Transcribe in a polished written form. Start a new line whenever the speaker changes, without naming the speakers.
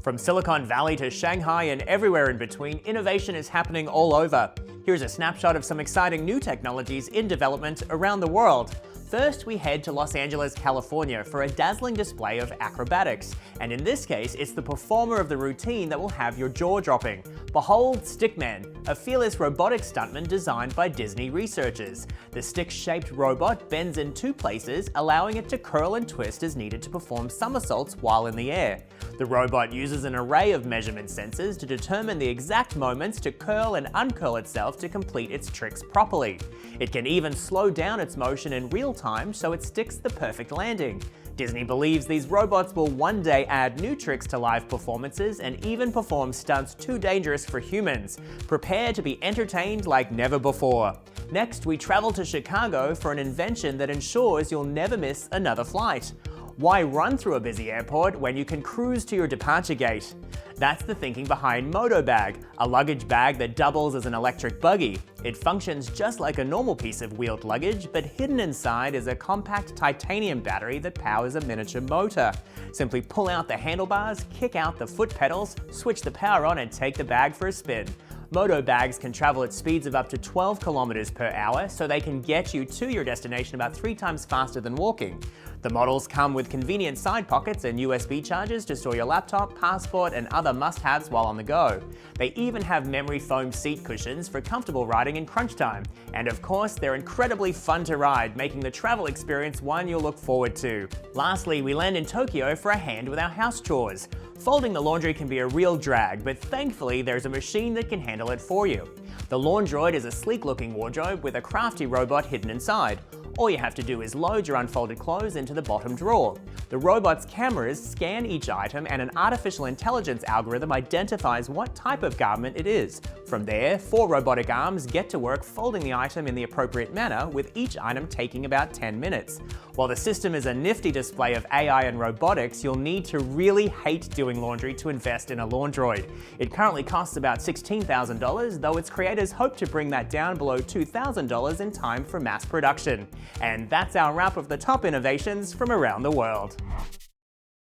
From Silicon Valley to Shanghai and everywhere in between, innovation is happening all over. Here's a snapshot of some exciting new technologies in development around the world. First, we head to Los Angeles, California for a dazzling display of acrobatics. And in this case, it's the performer of the routine that will have your jaw dropping. Behold Stuntman, a fearless robotic stuntman designed by Disney researchers. The stick-shaped robot bends in two places, allowing it to curl and twist as needed to perform somersaults while in the air. The robot uses an array of measurement sensors to determine the exact moments to curl and uncurl itself to complete its tricks properly. It can even slow down its motion in real time so it sticks the perfect landing. Disney believes these robots will one day add new tricks to live performances and even perform stunts too dangerous for humans. Prepare to be entertained like never before. Next, we travel to Chicago for an invention that ensures you'll never miss another flight. Why run through a busy airport when you can cruise to your departure gate? That's the thinking behind Motobag, a luggage bag that doubles as an electric buggy. It functions just like a normal piece of wheeled luggage, but hidden inside is a compact titanium battery that powers a miniature motor. Simply pull out the handlebars, kick out the foot pedals, switch the power on and take the bag for a spin. Motobags can travel at speeds of up to 12 kilometers per hour, so they can get you to your destination about 3 times faster than walking. The models come with convenient side pockets and USB chargers to store your laptop, passport, and other must-haves while on the go. They even have memory foam seat cushions for comfortable riding in crunch time. And of course, they're incredibly fun to ride, making the travel experience one you'll look forward to. Lastly, we land in Tokyo for a hand with our house chores. Folding the laundry can be a real drag, but thankfully there's a machine that can handle it for you. The Laundroid is a sleek-looking wardrobe with a crafty robot hidden inside. All you have to do is load your unfolded clothes into the bottom drawer. The robot's cameras scan each item and an artificial intelligence algorithm identifies what type of garment it is. From there, 4 robotic arms get to work folding the item in the appropriate manner, with each item taking about 10 minutes. While the system is a nifty display of AI and robotics, you'll need to really hate doing laundry to invest in a Laundroid. It currently costs about $16,000, though its creators hope to bring that down below $2,000 in time for mass production. And that's our wrap of the top innovations from around the world.